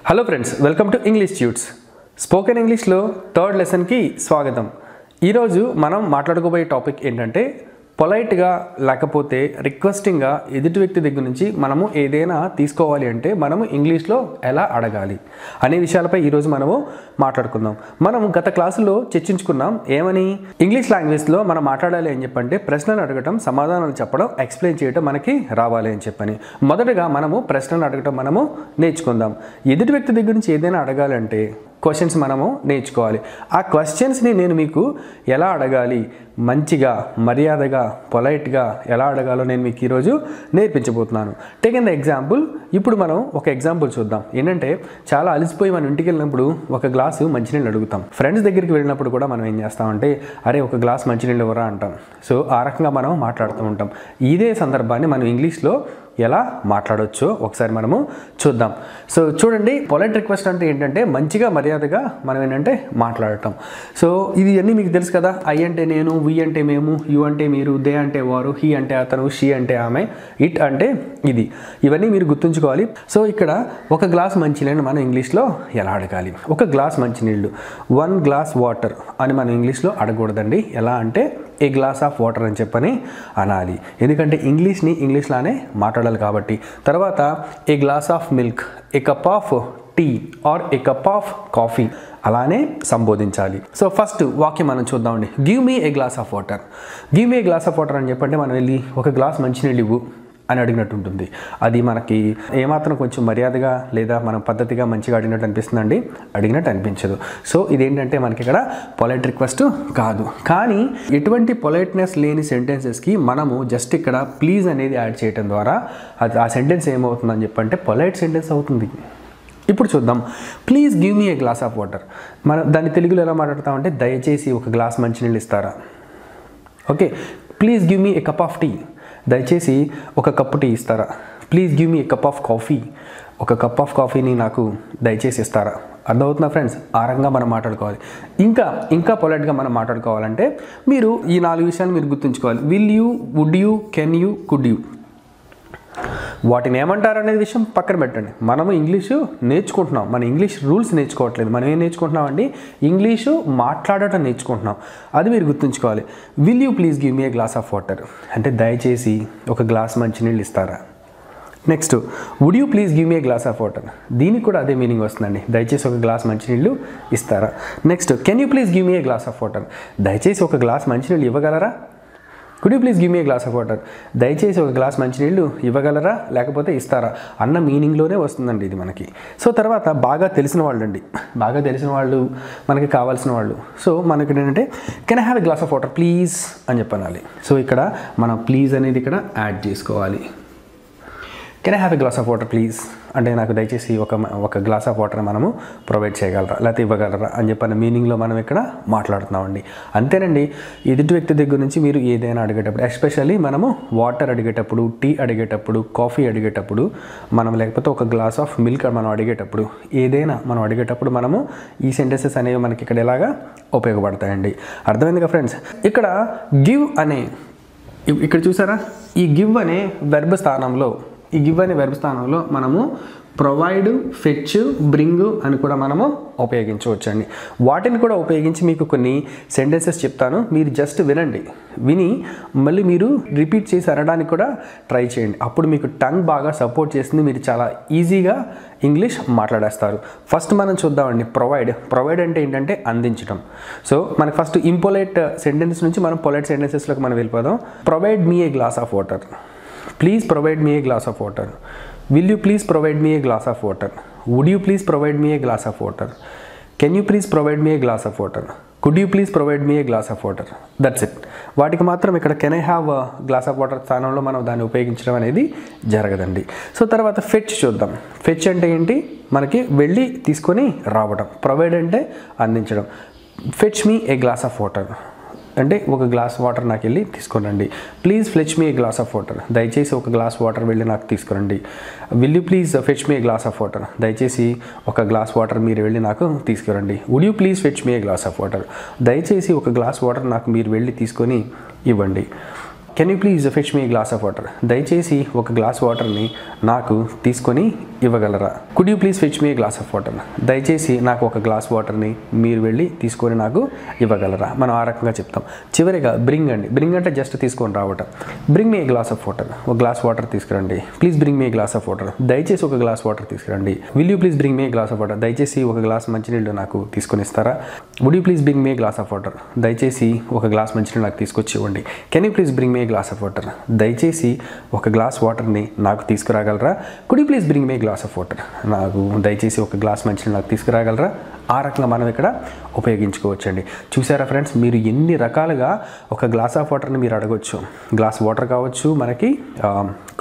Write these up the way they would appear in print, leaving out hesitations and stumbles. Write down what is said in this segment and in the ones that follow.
Hello friends, welcome to English tuts. Spoken ఇంగ్లీష్లో third లెసన్కి స్వాగతం. ఈరోజు మనం మాట్లాడుకోబోయే టాపిక్ ఏంటంటే పొలైట్గా లేకపోతే రిక్వెస్టింగ్గా ఎదుటి వ్యక్తి దగ్గర నుంచి మనము ఏదైనా తీసుకోవాలి అంటే మనము ఇంగ్లీష్లో ఎలా అడగాలి అనే విషయాలపై ఈరోజు మనము మాట్లాడుకుందాం. మనము గత క్లాసులో చర్చించుకున్నాం. ఏమని? ఇంగ్లీష్ లాంగ్వేజ్లో మనం మాట్లాడాలి అని చెప్పంటే ప్రశ్నలు అడగటం, సమాధానాలు చెప్పడం, ఎక్స్ప్లెయిన్ చేయడం మనకి రావాలి అని చెప్పని మొదటగా మనము ప్రశ్నలు అడగటం మనము నేర్చుకుందాం. ఎదుటి వ్యక్తి దగ్గర నుంచి ఏదైనా అడగాలంటే క్వశ్చన్స్ మనము నేర్చుకోవాలి. ఆ క్వశ్చన్స్ని నేను మీకు ఎలా అడగాలి, మంచిగా, మర్యాదగా, పొలైట్గా ఎలా అడగాలో నేను మీకు ఈరోజు నేర్పించబోతున్నాను. Take in the example. ఇప్పుడు మనం ఒక ఎగ్జాంపుల్ చూద్దాం. ఏంటంటే చాలా అలసిపోయి మనం ఇంటికి వెళ్ళినప్పుడు ఒక గ్లాసు మంచినీళ్ళు అడుగుతాం. ఫ్రెండ్స్ దగ్గరికి వెళ్ళినప్పుడు కూడా మనం ఏం చేస్తామంటే అరే ఒక గ్లాస్ మంచినీళ్ళు ఎవరా అంటాం. సో ఆ రకంగా మనం మాట్లాడుతూ ఉంటాం. ఇదే సందర్భాన్ని మనం ఇంగ్లీష్లో ఎలా మాట్లాడొచ్చో ఒకసారి మనము చూద్దాం. సో చూడండి, పొలైట్ రిక్వెస్ట్ అంటే ఏంటంటే మంచిగా, మర్యాదగా మనం ఏంటంటే మాట్లాడటం. సో ఇది అన్నీ మీకు తెలుసు కదా. ఐ అంటే నేను, వి అంటే మేము, యు అంటే మీరు, దే అంటే వారు, హీ అంటే అతను, షీ అంటే ఆమె, ఇట్ అంటే ఇది. ఇవన్నీ మీరు గుర్తుంచుకోవాలి. సో ఇక్కడ ఒక గ్లాస్ మంచినీళ్ళని మనం ఇంగ్లీష్లో ఎలా అడగాలి? ఒక గ్లాస్ మంచినీళ్ళు, 1 గ్లాస్ వాటర్ అని మనం ఇంగ్లీష్లో అడగకూడదండి. ఎలా అంటే ఏ గ్లాస్ ఆఫ్ వాటర్ అని చెప్పని అనాలి. ఎందుకంటే ఇంగ్లీష్ని ఇంగ్లీష్లానే మాట్లాడాలి కాబట్టి. తర్వాత a glass of milk, a cup of tea or a cup of coffee అలానే సంబోధించాలి. సో ఫస్ట్ వాక్యం మనం చూద్దామండి. Give me a glass of water. Give me a glass of water అని చెప్పంటే మనం వెళ్ళి ఒక గ్లాస్ మంచినీళ్ళు ఇవ్వు అని అడిగినట్టు ఉంటుంది. అది మనకి ఏమాత్రం కొంచెం మర్యాదగా లేదా మనం పద్ధతిగా మంచిగా అడిగినట్టు అనిపిస్తుందండి, అడిగినట్టు అనిపించదు. సో ఇదేంటంటే మనకి ఇక్కడ పొలైట్ రిక్వెస్ట్ కాదు. కానీ ఎటువంటి పొలైట్నెస్ లేని సెంటెన్సెస్కి మనము జస్ట్ ఇక్కడ ప్లీజ్ అనేది యాడ్ చేయడం ద్వారా అది ఆ సెంటెన్స్ ఏమవుతుందని చెప్పంటే పొలైట్ సెంటెన్స్ అవుతుంది. ఇప్పుడు చూద్దాం. Please give me a glass of water. మనం దాన్ని తెలుగులో ఎలా మాట్లాడతామంటే దయచేసి ఒక గ్లాస్ మంచినీళ్ళు ఇస్తారా. Okay. Please give me a cup of tea. దయచేసి ఒక కప్పు టీ ఇస్తారా. Please give me a cup of coffee. ఒక కప్ ఆఫ్ కాఫీని నాకు దయచేసి ఇస్తారా. అర్థమవుతుందా ఫ్రెండ్స్? ఆ రకంగా మనం మాట్లాడుకోవాలి. ఇంకా పొలైట్గా మనం మాట్లాడుకోవాలంటే మీరు ఈ 4 విషయాలు మీరు గుర్తుంచుకోవాలి. Will you, would you, can you, could you. వాటిని ఏమంటారు అనేది విషయం పక్కన పెట్టండి. మనము ఇంగ్లీషు నేర్చుకుంటున్నాం. మన ఇంగ్లీష్ రూల్స్ నేర్చుకోవట్లేదు. మనం ఏం నేర్చుకుంటున్నాం అండి? ఇంగ్లీషు మాట్లాడటం నేర్చుకుంటున్నాం. అది మీరు గుర్తుంచుకోవాలి. Will you please give me a glass of water అంటే దయచేసి ఒక గ్లాస్ మంచినీళ్ళు ఇస్తారా. Next, would you please give me a glass of water. దీనికి కూడా అదే మీనింగ్ వస్తుందండి. దయచేసి ఒక గ్లాస్ మంచినీళ్ళు ఇస్తారా. Next, can you please give me a glass of water. దయచేసి ఒక గ్లాస్ మంచినీళ్ళు ఇవ్వగలరా. Could you please give me a glass of water. దయచేసి ఒక గ్లాస్ మంచినీళ్ళు ఇవ్వగలరా లేకపోతే ఇస్తారా అన్న మీనింగ్లోనే వస్తుందండి ఇది మనకి. సో తర్వాత బాగా తెలిసిన వాళ్ళు అండి, బాగా తెలిసిన వాళ్ళు మనకి కావాల్సిన వాళ్ళు. సో మనకి ఏంటంటే can I have a glass of water please అని చెప్పనాలి. సో ఇక్కడ మనం ప్లీజ్ అనేది ఇక్కడ యాడ్ చేసుకోవాలి. Can I have a glass of water please అంటే నాకు దయచేసి ఒక గ్లాస్ ఆఫ్ వాటర్ మనము ప్రొవైడ్ చేయగలరా లేకపోతే ఇవ్వగలరా అని చెప్పిన మీనింగ్లో మనం ఇక్కడ మాట్లాడుతున్నామండి. అంతేనండి. ఎదుటి వ్యక్తి దగ్గర నుంచి మీరు ఏదైనా అడిగేటప్పుడు, ఎస్పెషల్లీ మనము వాటర్ అడిగేటప్పుడు, టీ అడిగేటప్పుడు, కాఫీ అడిగేటప్పుడు, మనం లేకపోతే ఒక గ్లాస్ ఆఫ్ మిల్క్ మనం అడిగేటప్పుడు, ఏదైనా మనం అడిగేటప్పుడు మనము ఈ సెంటెన్సెస్ అనేవి మనకి ఇక్కడ ఎలాగా ఉపయోగపడతాయండి. అర్థమైందిగా ఫ్రెండ్స్? ఇక్కడ గివ్ అనే ఇక్కడ చూసారా, ఈ గివ్ అనే వెర్బ్ స్థానంలో మనము ప్రొవైడ్, ఫెచ్, బ్రింగ్ అని కూడా మనము ఉపయోగించవచ్చండి. వాటిని కూడా ఉపయోగించి మీకు కొన్ని సెంటెన్సెస్ చెప్తాను. మీరు జస్ట్ విని మళ్ళీ మీరు రిపీట్ చేసి అనడానికి కూడా ట్రై చేయండి. అప్పుడు మీకు టంగ్ బాగా సపోర్ట్ చేస్తుంది. మీరు చాలా ఈజీగా ఇంగ్లీష్ మాట్లాడేస్తారు. ఫస్ట్ మనం చూద్దామండి. ప్రొవైడ్ అంటే ఏంటంటే అందించడం. సో మనకి ఫస్ట్ ఇంపొలైట్ సెంటెన్స్ నుంచి మనం పొలైట్ సెంటెన్సెస్లోకి మనం వెళ్ళిపోదాం. Provide me a glass of water. Please provide me a glass of water. Will you please provide me a glass of water? Would you please provide me a glass of water? Can you please provide me a glass of water? Could you please provide me a glass of water? That's it. వాటికి మాత్రం ఇక్కడ can I have glass of water స్థానంలో మనం దాన్ని ఉపయోగించడం అనేది జరగదండి. So తర్వాత ఫెచ్ చూద్దాం. ఫెచ్ అంటే ఏంటి? మనకి వెళ్ళి తీసుకొని రావడం. ప్రొవైడ్ అంటే అందించడం. Fetch me a glass of water అంటే ఒక గ్లాస్ వాటర్ నాకు వెళ్ళి తీసుకురండి. Please fetch me a glass of water. దయచేసి ఒక గ్లాస్ వాటర్ వెళ్ళి నాకు తీసుకురండి. Will you please fetch me a glass of water. దయచేసి ఒక గ్లాస్ వాటర్ మీరు వెళ్ళి నాకు తీసుకురండి. Would you please fetch me a glass of water. దయచేసి ఒక గ్లాస్ వాటర్ నాకు మీరు వెళ్ళి తీసుకొని ఇవ్వండి. Can you please fetch me a glass of water. దయచేసి ఒక గ్లాస్ వాటర్ని నాకు తీసుకొని ఇవ్వగలరా? Could you please fetch me a glass of water? దయచేసి నాకు ఒక గ్లాస్ వాటర్ని మీరు వెళ్ళి తీసుకొని నాకు ఇవ్వగలరా? మనం ఆ రకంగా చెప్తాం. చివరిగా బ్రింగ్ అండి. బ్రింగ్ అంటే జస్ట్ తీసుకొని రావటం. Bring me a glass of water. ఒక గ్లాస్ వాటర్ తీసుకురండి. Please bring me a glass of water. దయచేసి ఒక గ్లాస్ వాటర్ తీసుకురండి. Will you please bring me a glass of water. దయచేసి ఒక గ్లాస్ మంచినీళ్ళు నాకు తీసుకొని ఇస్తారా? Would you please bring me a glass of water. దయచేసి ఒక గ్లాస్ మంచినీళ్ళు నాకు తీసుకొచ్చి ఇవ్వండి. Can you please bring me a glass of water. దయచేసి ఒక గ్లాస్ వాటర్ని నాకు తీసుకురాగలరా? Could you please bring me a glass of water. నాకు దయచేసి ఒక గ్లాస్ మంచినీళ్ళు నాకు తీసుకురాగలరా? ఆ రకంగా మనం ఇక్కడ ఉపయోగించుకోవచ్చండి. చూసారా ఫ్రెండ్స్, మీరు ఎన్ని రకాలుగా ఒక గ్లాస్ ఆఫ్ వాటర్ని మీరు అడగవచ్చు. గ్లాస్ వాటర్ కావచ్చు, మనకి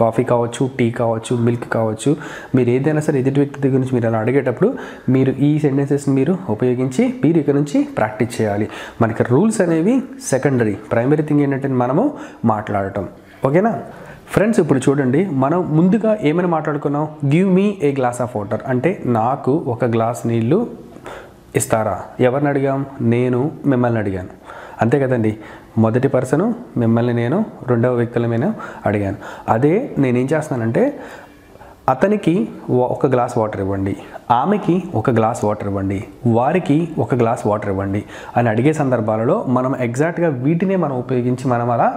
కాఫీ కావచ్చు, టీ కావచ్చు, మిల్క్ కావచ్చు. మీరు ఏదైనా సరే ఎదుటి వ్యక్తి దగ్గర నుంచి మీరు అలా అడిగేటప్పుడు మీరు ఈ సెంటెన్సెస్ని మీరు ఉపయోగించి మీరు ఇక్కడ నుంచి ప్రాక్టీస్ చేయాలి. మనకి రూల్స్ అనేవి సెకండరీ, ప్రైమరీ థింగ్ ఏంటంటే మనము మాట్లాడటం. ఓకేనా ఫ్రెండ్స్? ఇప్పుడు చూడండి, మనం ముందుగా ఏమైనా మాట్లాడుకున్నాం? Give me a glass of water అంటే నాకు ఒక గ్లాస్ నీళ్ళు ఇస్తారా? ఎవరిని అడిగాం? నేను మిమ్మల్ని అడిగాను, అంతే కదండి. మొదటి పర్సను మిమ్మల్ని నేను, రెండవ వ్యక్తుల నేను అడిగాను. అదే నేనేం చేస్తున్నానంటే అతనికి ఒక గ్లాస్ వాటర్ ఇవ్వండి, ఆమెకి ఒక గ్లాస్ వాటర్ ఇవ్వండి, వారికి ఒక గ్లాస్ వాటర్ ఇవ్వండి అని అడిగే సందర్భాలలో మనం ఎగ్జాక్ట్గా వీటినే మనం ఉపయోగించి మనం అలా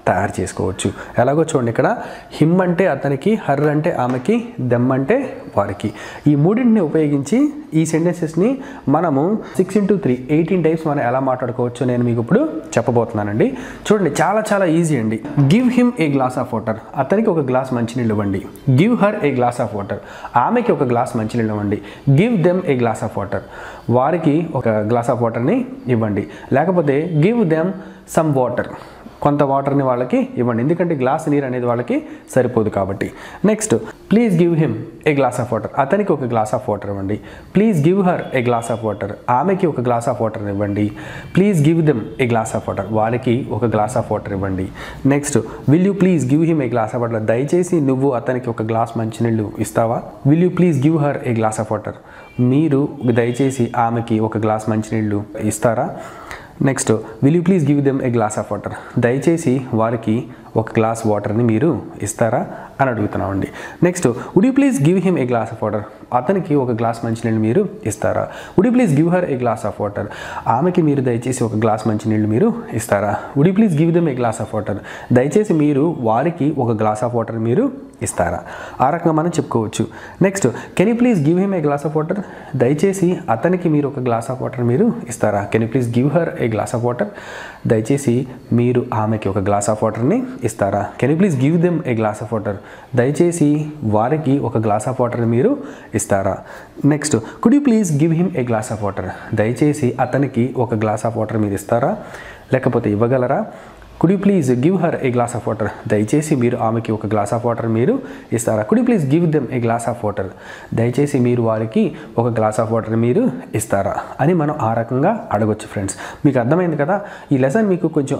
తయారు చేసుకోవచ్చు. ఎలాగో చూడండి, ఇక్కడ హిమ్ అంటే అతనికి, హర్ అంటే ఆమెకి, దెమ్ అంటే వారికి. ఈ మూడింటిని ఉపయోగించి ఈ సెంటెన్సెస్ని మనము 6 × 3 18 టైమ్స్ మనం ఎలా మాట్లాడుకోవచ్చో నేను మీకు ఇప్పుడు చెప్పబోతున్నానండి. చూడండి, చాలా చాలా ఈజీ అండి. Give him a glass of water. అతనికి ఒక గ్లాస్ మంచినీళ్ళు ఇవ్వండి. Give her a glass of water. ఆమెకి ఒక గ్లాస్ మంచినీళ్ళు ఇవ్వండి. Give them a glass of water. వారికి ఒక గ్లాస్ ఆఫ్ వాటర్ని ఇవ్వండి. లేకపోతే గివ్ దెమ్ సమ్ వాటర్. కొంత వాటర్ని వాళ్ళకి ఇవ్వండి, ఎందుకంటే గ్లాస్ నీరు అనేది వాళ్ళకి సరిపోదు కాబట్టి. Next, please give him a glass of water. అతనికి ఒక గ్లాస్ ఆఫ్ వాటర్ ఇవ్వండి. Please give her a glass of water. ఆమెకి ఒక గ్లాస్ ఆఫ్ వాటర్ ఇవ్వండి. Please give them a glass of water. వారికి ఒక గ్లాస్ ఆఫ్ వాటర్ ఇవ్వండి. Next, will you please give him a glass of water. దయచేసి నువ్వు అతనికి ఒక గ్లాస్ మంచినీళ్ళు ఇస్తావా? Will you please give her a glass of water. మీరు దయచేసి ఆమెకి ఒక గ్లాస్ మంచినీళ్ళు ఇస్తారా? Next, will you please give them a glass of water. దయచేసి వారికి ఒక గ్లాస్ వాటర్ని మీరు ఇస్తారా అని అడుగుతున్నామండి. Next, would you please give him a glass of water. అతనికి ఒక గ్లాస్ మంచినీళ్ళు మీరు ఇస్తారా? Would you please give her a glass of water. ఆమెకి మీరు దయచేసి ఒక గ్లాస్ మంచినీళ్ళు మీరు ఇస్తారా? Would you please give them a glass of water. దయచేసి మీరు వారికి ఒక గ్లాస్ ఆఫ్ వాటర్ మీరు ఇస్తారా? ఆ రకంగా మనం చెప్పుకోవచ్చు. Next, can you please give him a glass of water. దయచేసి అతనికి మీరు ఒక గ్లాస్ ఆఫ్ వాటర్ మీరు ఇస్తారా? Can you please give her a glass of water. దయచేసి మీరు ఆమెకి ఒక గ్లాస్ ఆఫ్ వాటర్ని ఇస్తారా? Can you please give them a glass of water. దయచేసి వారికి ఒక గ్లాస్ ఆఫ్ వాటర్ని మీరు ఇస్తారా? Next, could you please give him a glass of water. దయచేసి అతనికి ఒక గ్లాస్ ఆఫ్ వాటర్ మీరు ఇస్తారా, లేకపోతే ఇవ్వగలరా? Could you please give her a glass of water. దయచేసి మీరు ఆమెకి ఒక గ్లాస్ ఆఫ్ వాటర్ మీరు ఇస్తారా? Could you please give them a glass of water. దయచేసి మీరు వారికి ఒక గ్లాస్ ఆఫ్ వాటర్ మీరు ఇస్తారా అని మనం ఆ రకంగా అడగొచ్చు. ఫ్రెండ్స్, మీకు అర్థమైంది కదా? ఈ లెసన్ మీకు కొంచెం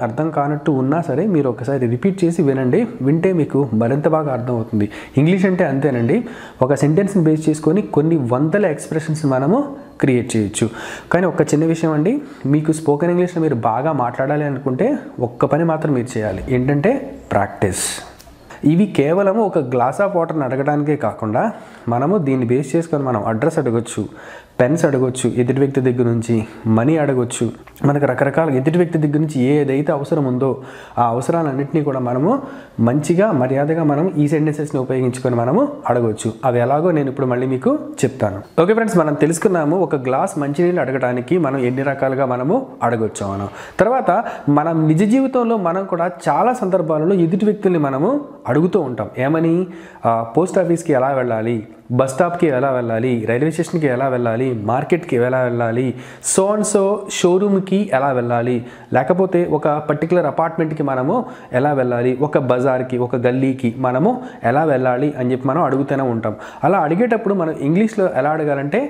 అర్థం కానట్టు ఉన్నా సరే మీరు ఒకసారి రిపీట్ చేసి వినండి. వింటే మీకు మరింత బాగా అర్థమవుతుంది. ఇంగ్లీష్ అంటే అంతేనండి, ఒక సెంటెన్స్ని బేస్ చేసుకొని కొన్ని వందల ఎక్స్ప్రెషన్స్ మనము క్రియేట్ చేయొచ్చు. కానీ ఒక చిన్న విషయం అండి, మీకు స్పోకెన్ ఇంగ్లీష్లో మీరు బాగా మాట్లాడాలి అనుకుంటే ఒక్క పని మాత్రం మీరు చేయాలి, ఏంటంటే ప్రాక్టీస్. ఇవి కేవలం ఒక గ్లాస్ ఆఫ్ వాటర్ని అడగడానికే కాకుండా మనము దీన్ని బేస్ చేసుకొని మనం అడ్రస్ అడగొచ్చు, పెన్స్ అడగొచ్చు, ఎదుటి వ్యక్తి దగ్గర నుంచి మనీ అడగొచ్చు. మనకు రకరకాల ఎదుటి వ్యక్తి దగ్గర నుంచి ఏదైతే అవసరం ఉందో ఆ అవసరాలన్నింటినీ కూడా మనము మంచిగా మర్యాదగా మనం ఈ సెంటెన్సెస్ని ఉపయోగించుకొని మనము అడగొచ్చు. అవి ఎలాగో నేను ఇప్పుడు మళ్ళీ మీకు చెప్తాను. ఓకే ఫ్రెండ్స్, మనం తెలుసుకున్నాము ఒక గ్లాస్ మంచినీళ్ళు అడగడానికి మనం ఎన్ని రకాలుగా మనము అడగొచ్చు. మనం తర్వాత మన నిజ జీవితంలో మనం కూడా చాలా సందర్భాలలో ఎదుటి వ్యక్తుల్ని మనము అడుగుతూ ఉంటాం. ఏమని? పోస్ట్ ఆఫీస్కి ఎలా వెళ్ళాలి, బస్ స్టాప్కి ఎలా వెళ్ళాలి, రైల్వే స్టేషన్కి ఎలా వెళ్ళాలి, మార్కెట్కి ఎలా వెళ్ళాలి, సో అండ్ సో షోరూమ్కి ఎలా వెళ్ళాలి, లేకపోతే ఒక పర్టికులర్ అపార్ట్మెంట్కి మనము ఎలా వెళ్ళాలి, ఒక బజార్కి ఒక గల్లీకి మనము ఎలా వెళ్ళాలి అని చెప్పి మనం అడుగుతూనే ఉంటాం. అలా అడిగేటప్పుడు మనం ఇంగ్లీష్లో ఎలా అడగాలంటే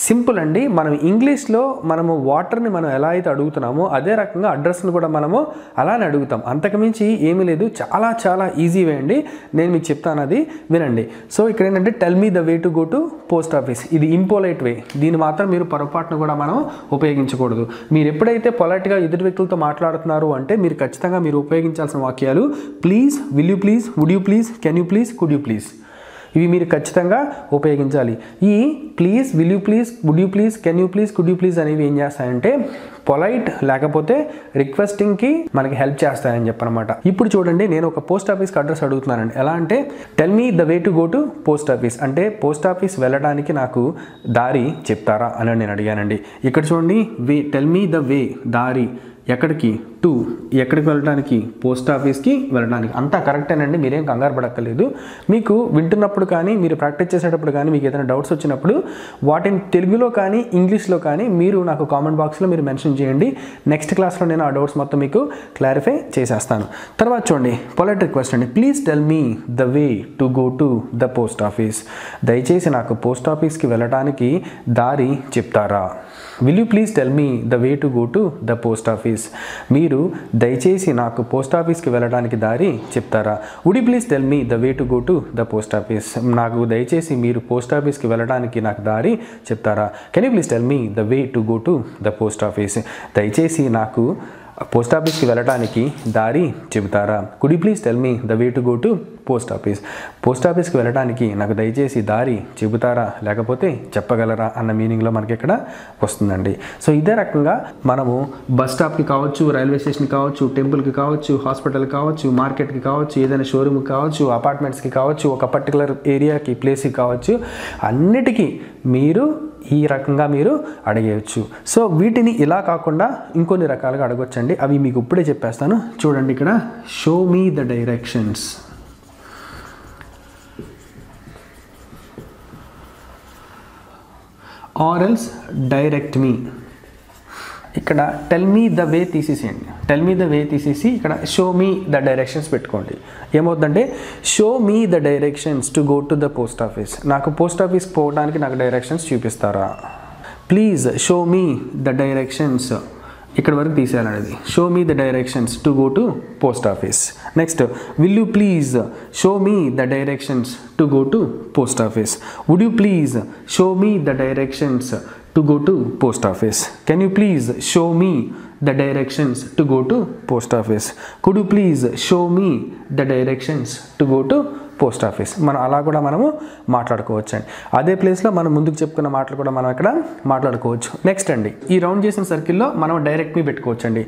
సింపుల్ అండి. మనం ఇంగ్లీష్లో మనము వాటర్ని మనం ఎలా అయితే అడుగుతున్నామో అదే రకంగా అడ్రస్ని కూడా మనము అలానే అడుగుతాం. అంతకుమించి ఏమీ లేదు, చాలా చాలా ఈజీ వే అండి. నేను మీకు చెప్తాను, అది వినండి. సో ఇక్కడ ఏంటంటే tell me the way to go to post office. ఇది ఇంపోలైట్ వే, దీన్ని మాత్రం మీరు పొరపాటును కూడా మనం ఉపయోగించకూడదు. మీరు ఎప్పుడైతే పొలైట్గా ఎదుటి వ్యక్తులతో మాట్లాడుతున్నారు అంటే మీరు ఖచ్చితంగా మీరు ఉపయోగించాల్సిన వాక్యాలు please, will you please, would you please, can you please, could you please. ఇవి మీరు ఖచ్చితంగా ఉపయోగించాలి. ఈ please, will you please, would you please, can you please, could you please అనేవి ఏం చేస్తాయంటే పొలైట్ లేకపోతే రిక్వెస్టింగ్కి మనకి హెల్ప్ చేస్తాయని చెప్పనమాట. ఇప్పుడు చూడండి, నేను ఒక పోస్ట్ ఆఫీస్కి అడ్రస్ అడుగుతున్నానండి. ఎలా అంటే tell me the way to go to post office, అంటే పోస్ట్ ఆఫీస్ వెళ్ళడానికి నాకు దారి చెప్తారా అని నేను అడిగానండి. ఇక్కడ చూడండి, వే, టెల్ మీ ద వే, దారి ఎక్కడికి, టు ఎక్కడికి వెళ్ళడానికి, పోస్ట్ ఆఫీస్కి వెళ్ళడానికి. అంతా కరెక్టేనండి, మీరేం కంగారు పడక్కర్లేదు. మీకు వింటున్నప్పుడు కానీ మీరు ప్రాక్టీస్ చేసేటప్పుడు కానీ మీకు ఏదైనా డౌట్స్ వచ్చినప్పుడు వాటిని తెలుగులో కానీ ఇంగ్లీష్లో కానీ మీరు నాకు కామెంట్ బాక్స్లో మీరు మెన్షన్ చేయండి. నెక్స్ట్ క్లాస్లో నేను ఆ డౌట్స్ మొత్తం మీకు క్లారిఫై చేసేస్తాను. తర్వాత చూడండి, పొలైట్ రిక్వెస్ట్ అండి. Please tell me the way to go to the post office, దయచేసి నాకు పోస్ట్ ఆఫీస్కి వెళ్ళడానికి దారి చెప్తారా. Will you please tell me the way to go to the post office, మీరు దయచేసి నాకు పోస్ట్ ఆఫీస్కి వెళ్ళడానికి దారి చెప్తారా. Would you please tell me the way to go to the post office, నాకు దయచేసి మీరు పోస్ట్ ఆఫీస్కి వెళ్ళడానికి నాకు దారి చెప్తారా. Can you please tell me the way to go to the post office, దయచేసి నాకు పోస్ట్ ఆఫీస్కి వెళ్ళడానికి దారి చెబుతారా. Could you please tell me the way to go to post office, post ఆఫీస్కి వెళ్ళడానికి నాకు దయచేసి దారి చెబుతారా లేకపోతే చెప్పగలరా అన్న మీనింగ్లో మనకి ఇక్కడ వస్తుందండి. సో ఇదే రకంగా మనము బస్ స్టాప్కి కావచ్చు, రైల్వే స్టేషన్కి కావచ్చు, టెంపుల్కి కావచ్చు, హాస్పిటల్కి కావచ్చు, మార్కెట్కి కావచ్చు, ఏదైనా షోరూమ్కి కావచ్చు, అపార్ట్మెంట్స్కి కావచ్చు, ఒక పర్టికులర్ ఏరియాకి, ప్లేస్కి కావచ్చు, అన్నిటికీ మీరు ఈ రకంగా మీరు అడిగేయచ్చు. సో వీటిని ఇలా కాకుండా ఇంకొన్ని రకాలుగా అడగొచ్చండి. అవి మీకు ఇప్పుడే చెప్పేస్తాను. చూడండి, ఇక్కడ show me the directions, or else direct me. ఇక్కడ టెల్ మీ ద వే తీసేసేయండి, టెల్ మీ ద వే తీసేసి ఇక్కడ షో మీ ద డైరెక్షన్స్ పెట్టుకోండి. ఏమవుతుందంటే show me the directions to go to the post office, నాకు పోస్ట్ ఆఫీస్కి పోవడానికి నాకు డైరెక్షన్స్ చూపిస్తారా. Please show me the directions, ఇక్కడ వరకు తీసేయాలనేది. Show me the directions to go to post office. Next, will you please show me the directions to go to post office. Would you please show me the directions to go to post office. Can you please show me the directions to go to post office. Could you please show me the directions to go to post office. మనం అలా కూడా మనము మాట్లాడుకోవచ్చు అండి. అదే ప్లేస్లో మనం ముందుకు చెప్పుకున్న మాటలు కూడా మనం ఇక్కడ మాట్లాడుకోవచ్చు. నెక్స్ట్ అండి, ఈ రౌండ్ చేసిన సర్కిల్లో మనం డైరెక్ట్ మీ పెట్టుకోవచ్చు అండి.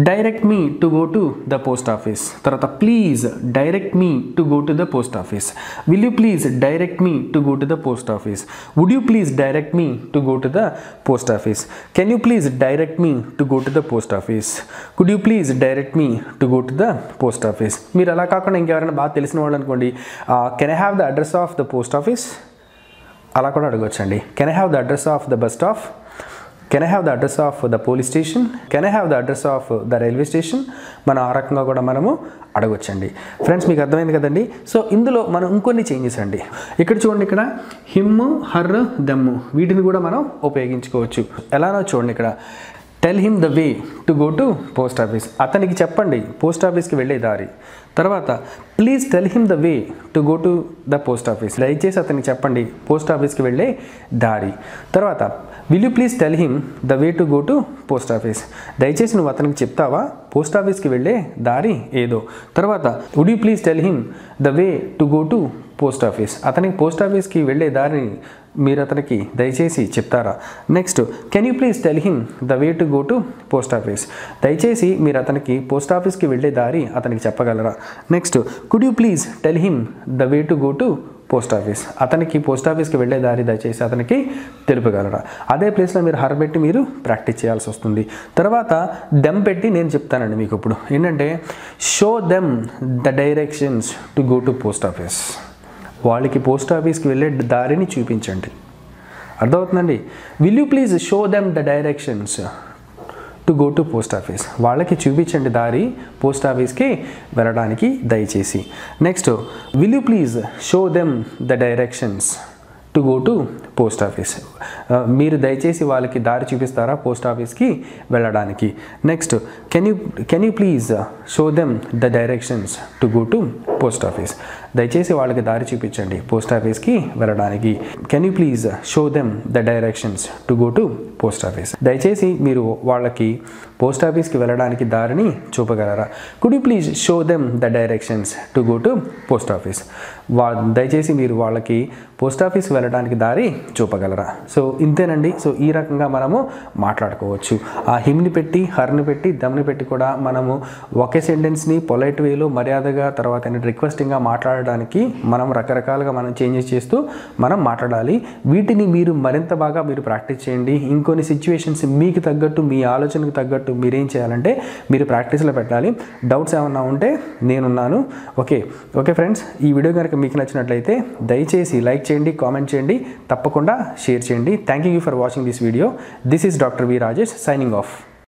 Direct me to go to the post office. తర్వాత please direct me to go to the post office. Will you please direct me to go to the post office. Would you please direct me to go to the post office. Can you please direct me to go to the post office. Could you please direct me to go to the post office. మీరు అలా కాకుండా ఇంకెవరైనా బాగా తెలిసిన వాళ్ళు అనుకోండి, can I have the address of the post office, అలా కూడా అడగొచ్చండి. Can I have the address of the bus stop. Can I have the address of the police station. Can I have the address of the railway station. మనం ఆ రకంగా కూడా మనము అడగొచ్చండి. Friends, మీకు అర్థమైంది కదండి. సో ఇందులో మనం ఇంకొన్ని చేంజెస్ అండి. ఇక్కడ చూడండి, ఇక్కడ హిమ్, హర్, దమ్ వీటిని కూడా మనం ఉపయోగించుకోవచ్చు. ఎలానో చూడండి, ఇక్కడ tell him the way to go to post office, అతనికి చెప్పండి పోస్ట్ ఆఫీస్కి వెళ్ళే దారి. తర్వాత please tell him the way to go to the post office, దయచేసి అతనికి చెప్పండి పోస్ట్ ఆఫీస్కి వెళ్ళే దారి. తర్వాత will you please tell him the way to go to post office, దయచేసి నువ్వు అతనికి చెప్తావా పోస్ట్ ఆఫీస్కి వెళ్ళే దారి ఏదో. తర్వాత would you please tell him the way to go to post office, అతనికి పోస్ట్ ఆఫీస్కి వెళ్ళే దారిని మీరు అతనికి దయచేసి చెప్తారా. Next, can you please tell him the way to go to post office, దయచేసి మీరు అతనికి పోస్ట్ ఆఫీస్కి వెళ్ళే దారి అతనికి చెప్పగలరా. Next, could you please tell him the way to go to post office, అతనికి పోస్ట్ ఆఫీస్కి వెళ్ళే దారి దయచేసి అతనికి తెలుపగలరా. అదే ప్లేస్లో మీరు హర్ పెట్టి మీరు ప్రాక్టీస్ చేయాల్సి వస్తుంది. తర్వాత దెమ్ పెట్టి నేను చెప్తానండి మీకు. ఇప్పుడు ఏంటంటే show them the directions to go to post office, వాళ్ళకి పోస్ట్ ఆఫీస్కి వెళ్ళే దారిని చూపించండి. అర్థమవుతుందండి. Will you please show them the directions to go to post office, వాళ్ళకి చూపించండి దారి పోస్ట్ ఆఫీస్కి వెళ్ళడానికి దయచేసి. Next, will you please show them the directions to go to post office. మీరు దయచేసి వాళ్ళకి దారి చూపిస్తారా పోస్ట్ ఆఫీస్కి వెళ్ళడానికి. Next, can you please show them the directions to go to post office. దయచేసి వాళ్ళకి దారి చూపించండి పోస్ట్ ఆఫీస్కి వెళ్ళడానికి. Can you please show them the directions to go to post office. దయచేసి మీరు వాళ్ళకి పోస్ట్ ఆఫీస్కి వెళ్ళడానికి దారిని చూపగలరా. Could you please show them the directions to go to post office. దయచేసి మీరు వాళ్ళకి పోస్ట్ ఆఫీస్కి వెళ్ళడానికి దారి చూపగలరా. సో ఇంతేనండి. సో ఈ రకంగా మనము మాట్లాడుకోవచ్చు. ఆ హిమ్ని పెట్టి, హర్ని పెట్టి, దమ్ని పెట్టి కూడా మనము ఒకే సెంటెన్స్ని పొలైట్ వేలో మర్యాదగా తర్వాత రిక్వెస్టింగ్గా మాట్లాడడానికి మనం రకరకాలుగా మనం చేంజెస్ చేస్తూ మనం మాట్లాడాలి. వీటిని మీరు మరింత బాగా మీరు ప్రాక్టీస్ చేయండి. ఇంకొన్ని సిచ్యువేషన్స్ మీకు తగ్గట్టు, మీ ఆలోచనకు తగ్గట్టు మీరేం చేయాలంటే మీరు ప్రాక్టీస్లో పెట్టాలి. డౌట్స్ ఏమన్నా ఉంటే నేనున్నాను. ఓకే ఫ్రెండ్స్, ఈ వీడియో కనుక మీకు నచ్చినట్లయితే దయచేసి లైక్ చేయండి, కామెంట్ చేయండి, తప్పకుండా షేర్ చేయండి. Thank you for watching this video. This is doctor V Rajesh signing off.